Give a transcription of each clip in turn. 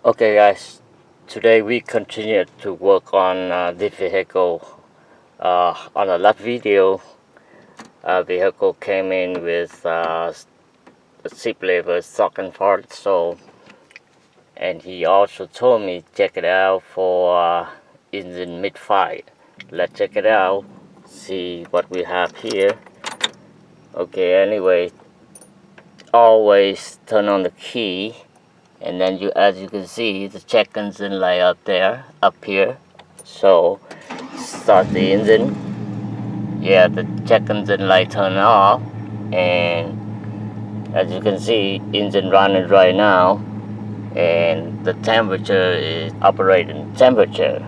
Okay guys, today we continue to work on this vehicle. On the last video, vehicle came in with a seat lever socket part, and he also told me check it out for engine Misfire. Let's check it out, see what we have here. Okay, anyway, always turn on the key, and then as you can see, the check engine light up here. So start the engine. Yeah, the check engine light turn off, and as you can see, engine running right now, and the temperature is operating temperature.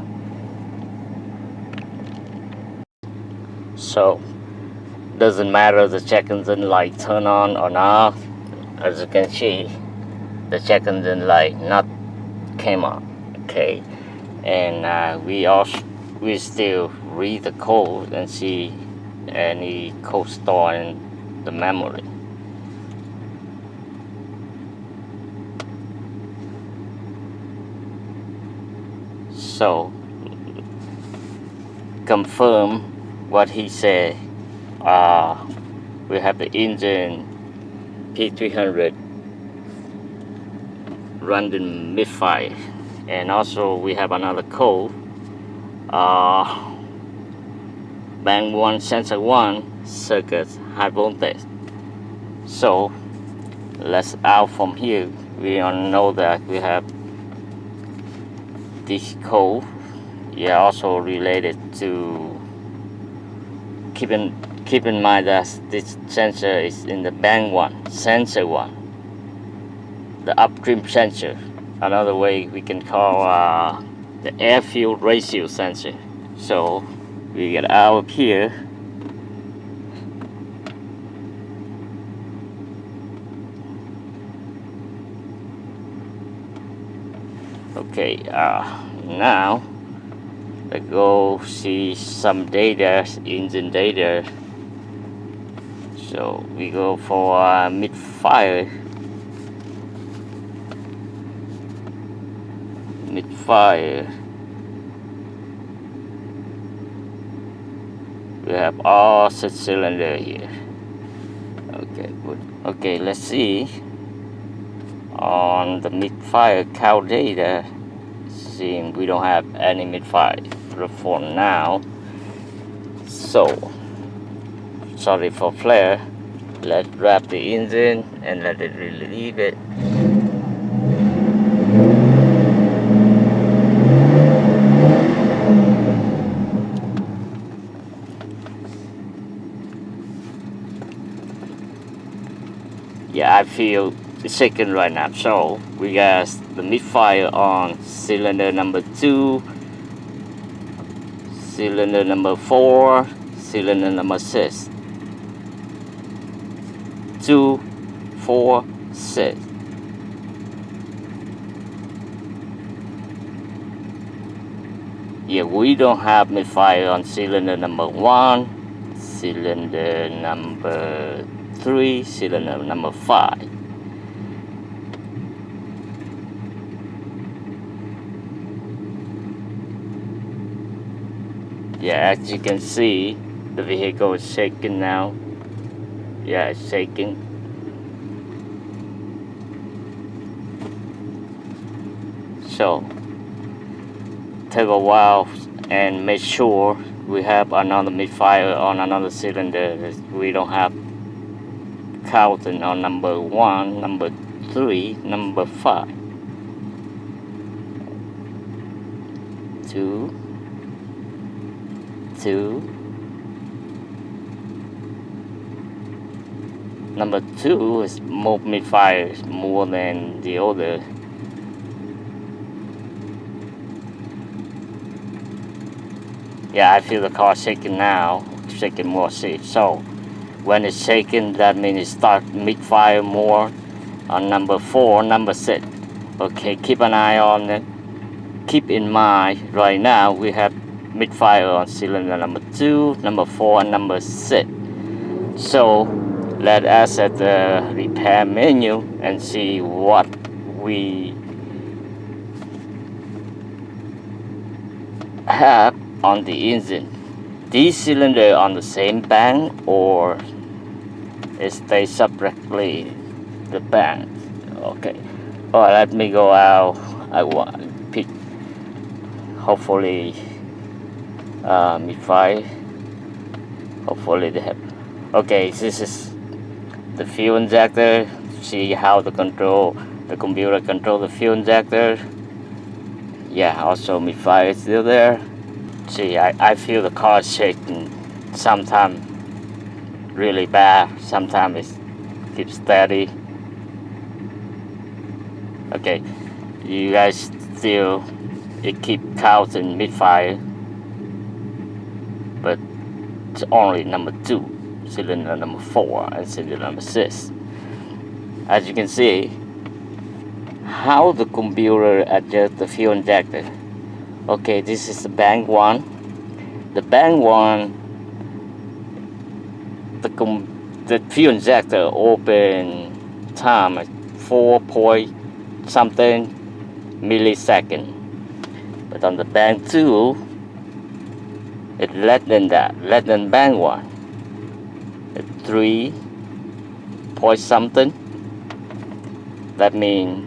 So doesn't matter the check engine light turn on or not. As you can see, the check engine light not came on. Okay, and we still read the code and see any code stored in the memory. So confirm what he said. We have the engine P0300 running Misfire, and also we have another code. Band 1 sensor 1 circuit high voltage. So let's out from here. We all know that we have this code. Yeah, also related to keep in mind that this sensor is in the band 1 sensor 1, the upstream sensor. Another way we can call the air fuel ratio sensor. So we get out of here. Okay, now let's go see some data, engine data. So we go for Misfire. We have all 6 cylinders here. Okay, good. Okay, let's see on the Misfire count data. Seeing we don't have any Misfire for now. So sorry for flare. Let's wrap the engine and let it relieve it. Yeah, I feel shaking right now. So we got the Misfire on cylinder number 2, cylinder number 4, cylinder number 6. 2, 4, 6. Yeah, we don't have Misfire on cylinder number 1, cylinder number 3, cylinder number 5. Yeah, as you can see, the vehicle is shaking now. Yeah, it's shaking. So take a while and make sure we have another Misfire on another cylinder. We don't have counting on number 1, number 3, number 5. 2, 2. Number 2 is more Misfire more than the other. Yeah, I feel the car shaking now, shaking more. So when it's shaking, that means it starts Misfire more on number 4, number 6. Okay, keep an eye on it. Keep in mind, right now we have Misfire on cylinder number 2, number 4, and number 6. So let us at the repair menu and see what we have on the engine. These cylinders on the same bank or it stays separately the bank. Okay. Alright, let me go out. I want pick hopefully Misfire. Hopefully they have. Okay, this is the fuel injector. See how the computer control the fuel injector. Yeah, also Misfire is still there. See, I feel the car shaking. Sometimes really bad. Sometimes it keeps steady. Okay, you guys still it keep counting Misfire, but it's only number 2, cylinder number 4, and cylinder number 6. As you can see, how the computer adjusts the fuel injector. Okay, this is the bank 1. The bank 1, the fuel injector open time at 4 point something millisecond. But on the bank 2, it's less than that, less than bank 1. It's 3 point something. That means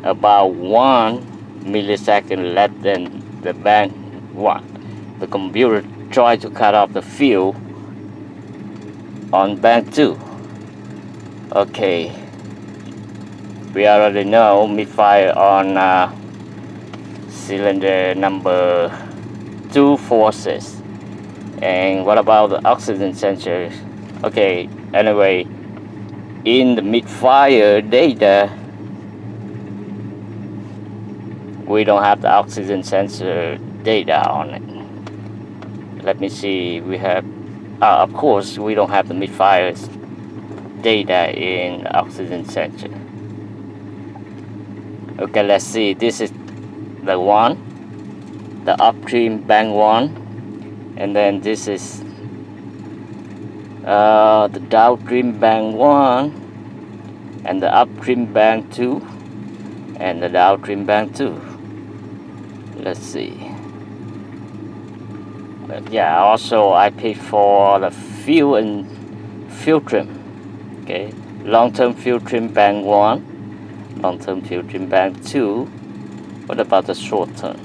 about 1 millisecond less than the bank 1. The computer tried to cut off the fuel on bank 2. Okay, we already know Misfire on cylinder number 2 forces. And what about the oxygen sensor? Okay, anyway, in the Misfire data, we don't have the oxygen sensor data on it. Let me see, we have, of course, we don't have the Misfire data in oxygen sensor. Okay, let's see, this is the 1, the upstream bank 1, and then this is the downstream bank 1, and the upstream bank 2, and the downstream bank 2. Let's see. But yeah, also I paid for the fuel and fuel trim. Okay, long-term fuel trim bank 1, long-term fuel trim bank 2. What about the short-term?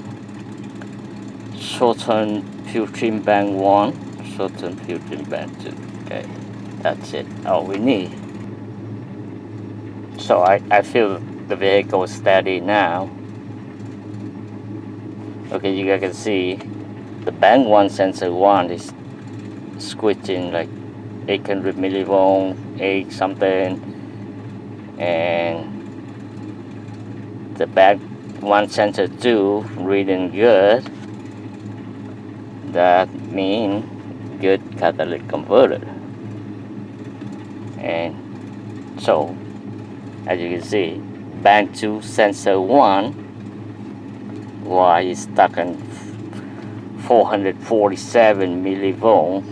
Short-term fuel trim bank 1, short-term fuel trim bank 2. Okay, that's it, all we need. So I feel the vehicle is steady now. Okay, you guys can see the bank 1 sensor 1 is switching like 800 millivolt, 8 something, and the bank 1 sensor 2 reading good. That means good catalytic converter. And so, as you can see, bank 2 sensor 1 Y is stuck on 447 millivolt,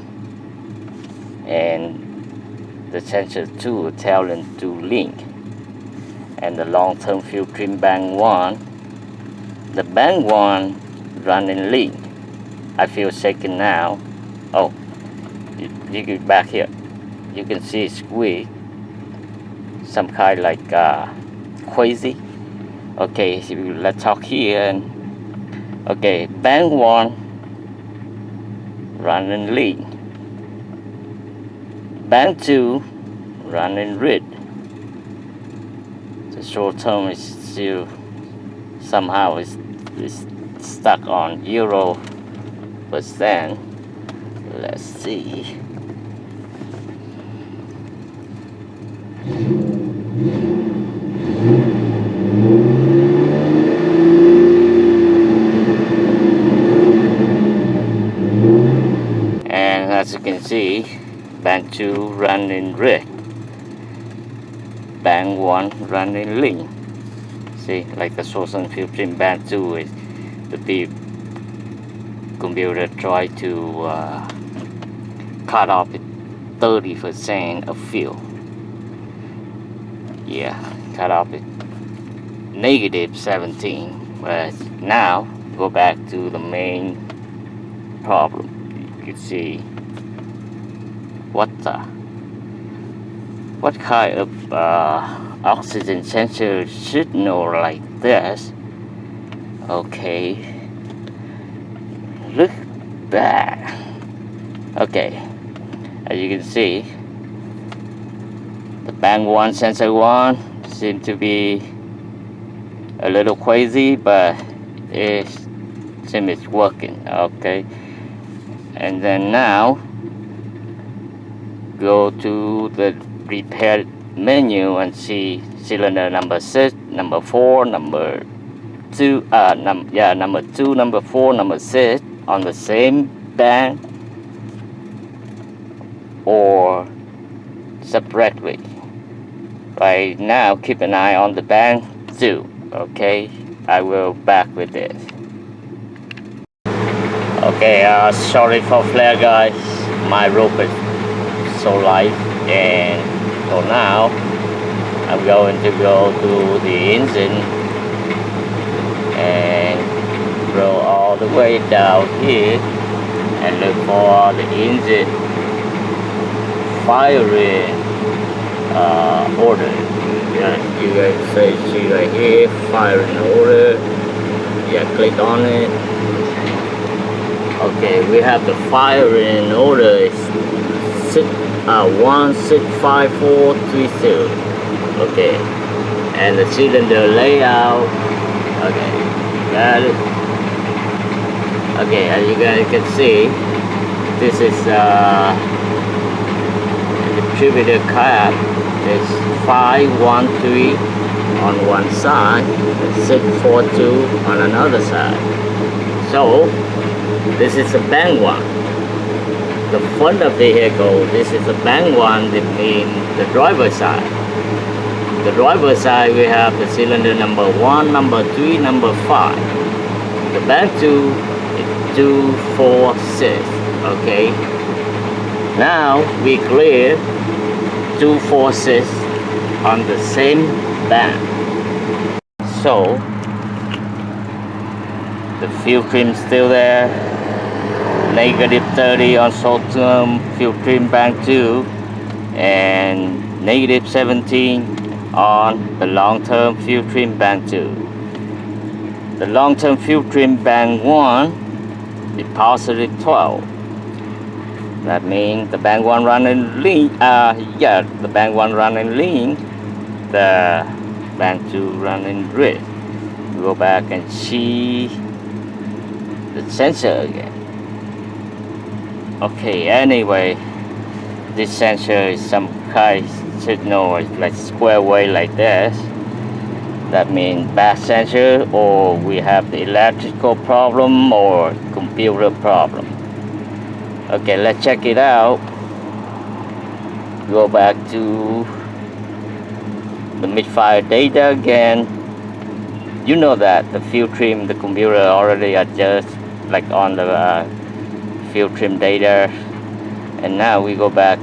and the sensor 2 telling to link. And the long-term fuel trim bank 1, the bank 1 running link. I feel shaking now. Oh, you get back here. You can see squeak, some kind like crazy. Okay, so let's talk here. And okay, bank 1 running lean, bank 2 running red. The short term is still somehow is stuck on 0%. Let's see. And as you can see, bank 2 running red, bank 1 running lean. See, like the source and filter in bank 2 is the computer try to cut off 30% of fuel. Yeah, cut off it -17. Whereas now go back to the main problem. You can see what kind of oxygen sensor should know like this. Okay, look back. Okay, as you can see, the bang 1 sensor 1 seems to be a little crazy, but it seems it's working. Okay, and then now go to the repair menu and see cylinder number 6, number 4, number 2, number 2, number 4, number 6 on the same bang or separately. Right now, keep an eye on the bang 2. Okay, I will back with this. Okay, sorry for flare, guys. My rope is so light, and so now I'm going to go to the engine and roll all the way down here and look for the engine firing order. You guys see right here, firing order. Yeah, click on it. Okay, we have the firing order. It's 165430. Okay, and the cylinder layout. Okay, got it. Okay, as you guys can see, this is the distributor cap. It's 513 on one side and 642 on another side. So this is a bang 1. The front of the vehicle, this is a bang 1, that means the driver's side. The driver's side, we have the cylinder number 1, number 3, number 5. The bang 2 is 2, 4, 6. Okay. Now we clear 2, 4, 6 on the same bang. So the fuel trim still there. Negative 30 on short-term fuel trim bang 2 and negative 17 on the long-term fuel trim bang 2. The long-term fuel trim bang 1 is positive 12. That means the bang 1 running lean. The bang 1 running lean. The bang 2 running red. Go back and see the sensor again. Okay, anyway, this sensor is some kind signal like square wave like this. That means bad sensor, or we have the electrical problem or computer problem. Okay, let's check it out. Go back to the Misfire data again. You know that the fuel trim, the computer already adjusts like on the fuel trim data. And now we go back,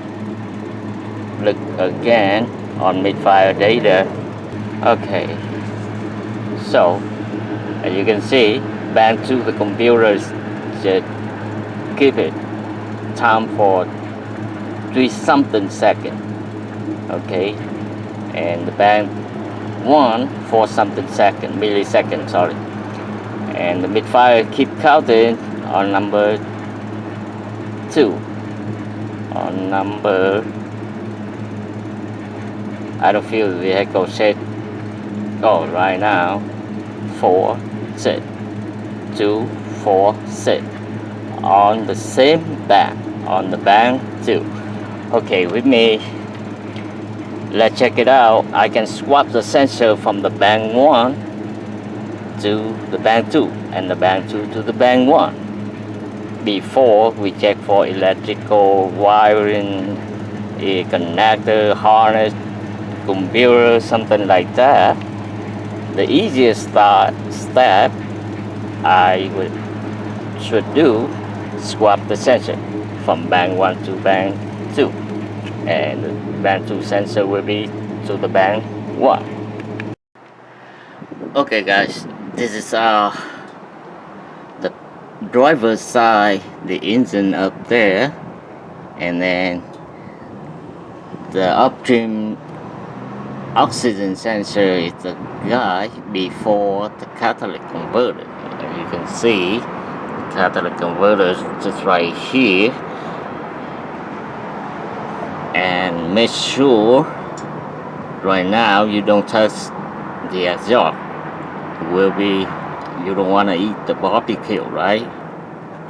look again on Misfire data. Okay, so as you can see, bang 2, the computer should keep it time for 3 something second. Okay, and the bang 1 4 something second, millisecond, sorry. And the Misfire keep counting on number 2. On number, I don't feel the vehicle set. Oh, right now 4 6 2 4 6 on the same bang, on the bang 2. Okay, with me, let's check it out. I can swap the sensor from the bang 1 to the bang 2 and the bang 2 to the bang 1 before we check for electrical wiring, a connector, harness, computer, something like that. The easiest step I should do, swap the sensor from bang 1 to bang 2, and the bang 2 sensor will be to the bang 1. Okay guys, this is the driver's side, the engine up there, and then the upstream oxygen sensor is the guy before the catalytic converter. As you can see, the catalytic converter is just right here. And make sure right now you don't touch the exhaust. You don't want to eat the barbecue, right?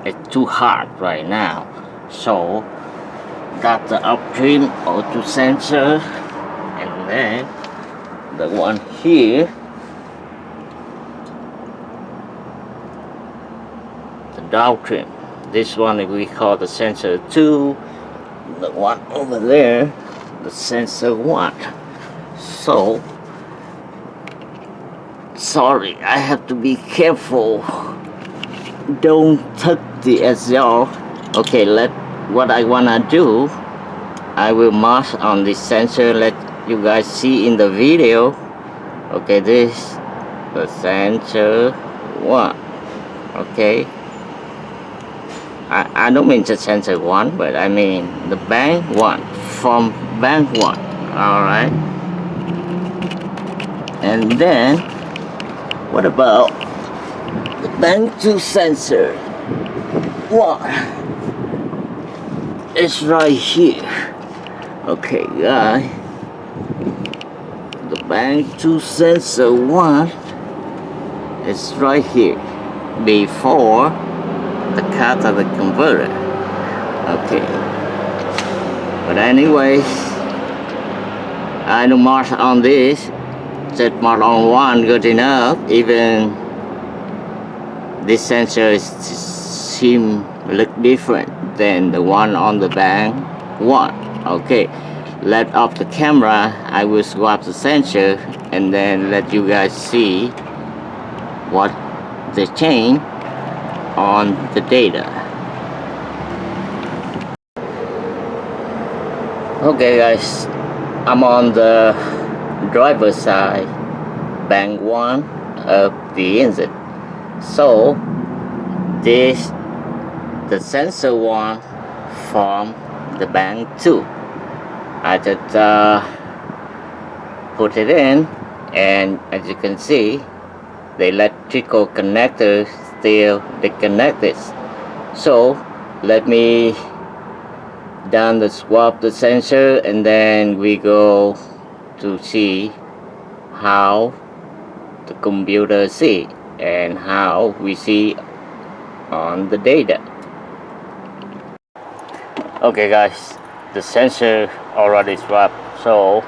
It's too hot right now. So got the upstream O2 sensor, and then the one here, the downstream. This one we call the sensor 2. The one over there, the sensor 1. So sorry, I have to be careful. Don't touch the exhaust. Okay, what I wanna do, I will mark on the sensor, let you guys see in the video. Okay, this the sensor 1. Okay, I don't mean the sensor 1, but I mean the bank 1, from bank 1. Alright, and then what about the bank 2 sensor 1? It's right here. Okay, guys, the bank 2 sensor 1 is right here before the catalytic converter. Okay, but anyway, I don't mark on this. Just mark on 1 good enough. Even this sensor look different than the one on the bank 1. Okay, let off the camera. I will swap the sensor and then let you guys see what the change on the data. Okay guys, I'm on the driver's side, bank 1 of the engine. So this the sensor 1 from the bank 2. I just put it in, and as you can see, the electrical connector still disconnected. So let me down the swap the sensor, and then we go to see how the computer see and how we see on the data. Okay guys, the sensor already swapped, so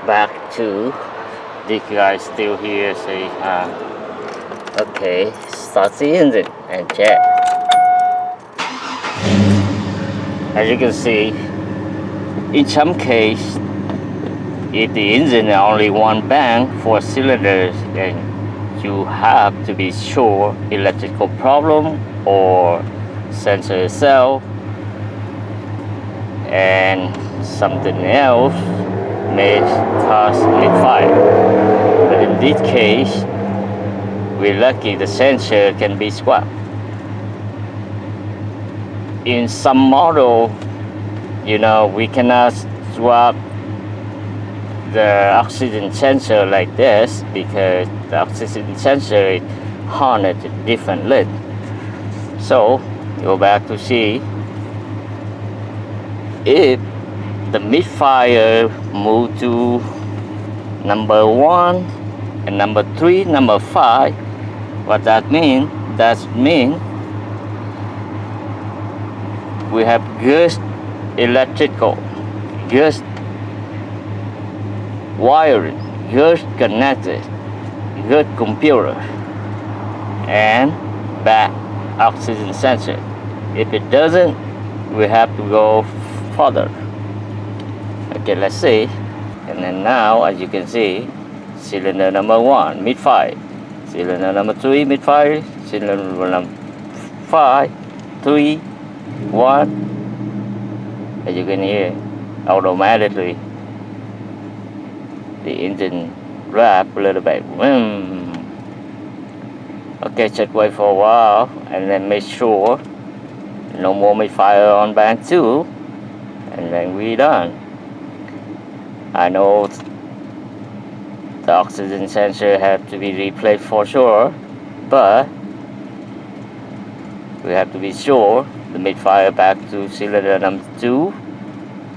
back to this guy still here. Say okay, start the engine and check. As you can see, in some case, if the engine is only one bank, 4 cylinders, then you have to be sure electrical problem or sensor itself and something else may cause misfire. But in this case, we're lucky the sensor can be swapped. In some model, you know, we cannot swap the oxygen sensor like this because the oxygen sensor is harnessed at different length. So go back to see if the misfire move to number 1 and number 3, number 5. What that mean? That mean we have good electrical, good wiring, good connected, good computer, and bad oxygen sensor. If it doesn't, we have to go further. Okay, let's see. And then now, as you can see, cylinder number 1 misfire, cylinder number 3 misfire, cylinder number 5, 3, 1. As you can hear, automatically the engine rev a little bit. Okay, just wait for a while and then make sure no more misfire on band 2, and then we're done. I know the oxygen sensor have to be replaced for sure, but we have to be sure the misfire back to cylinder number 2,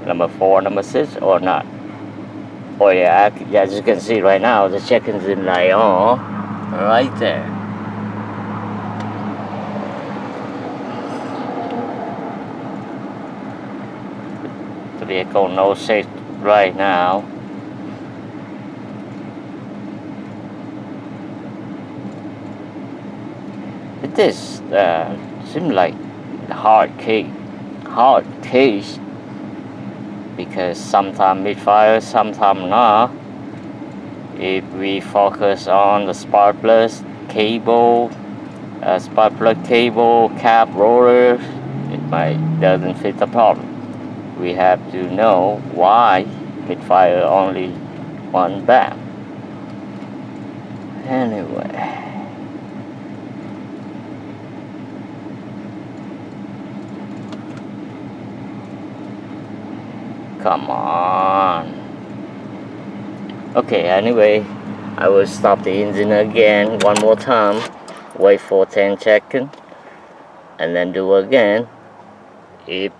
number 4, number 6 or not. Oh yeah, as you can see right now, the check engine light on right there. The vehicle no shake right now. It is seems like hard case because sometimes misfire, sometimes not. If we focus on the spark plug cable, cap, roller, it might doesn't fit the problem. We have to know why misfire only one band. Anyway. Come on. Okay, anyway, I will stop the engine again one more time, wait for 10 seconds, and then do again. If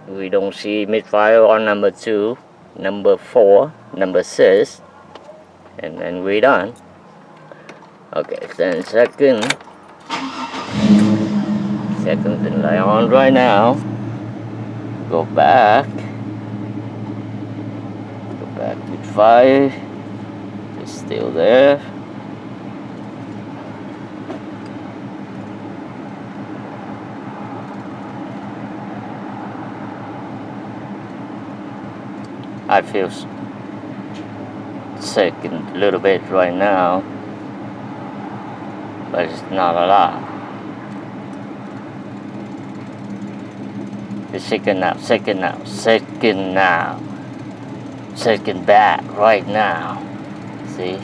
we don't see misfire on number 2, number 4, number 6, and then we're done. Okay, 10 seconds. Seconds in light on right now. Go back with fire. It's still there. I feel sick a little bit right now, but it's not a lot. It's second back right now. See?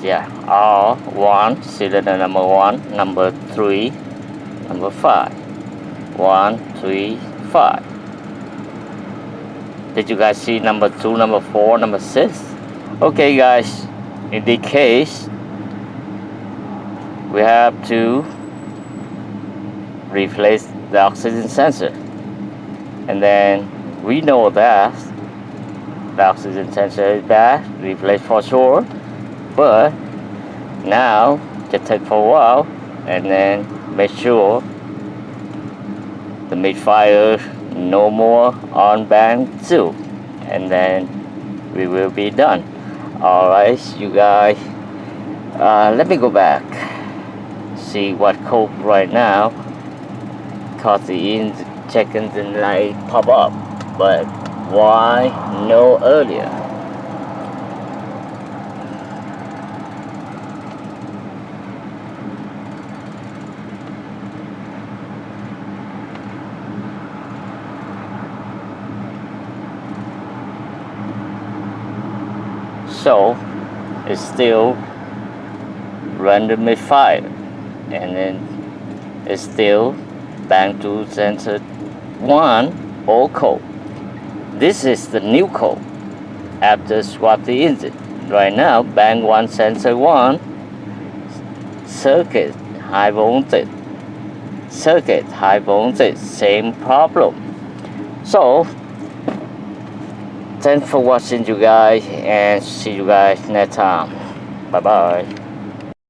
Yeah, all 1, cylinder number 1, number 3, number 5. 1, 3, 5. Did you guys see number 2, number 4, number 6? Okay guys, in this case, we have to replace the oxygen sensor. And then we know that the oxygen sensor is bad, replace for sure. But now, just take for a while and then make sure the misfire no more on band 2, and then we will be done. Alright, you guys, let me go back, see what code right now, cause the check engine light pop up, but why no earlier? So it's still random misfire, and then it's still band 2 sensor 1 old code. This is the new code after swap the engine. Right now, band 1 sensor 1 circuit high voltage, same problem. So thanks for watching, you guys, and see you guys next time. Bye bye.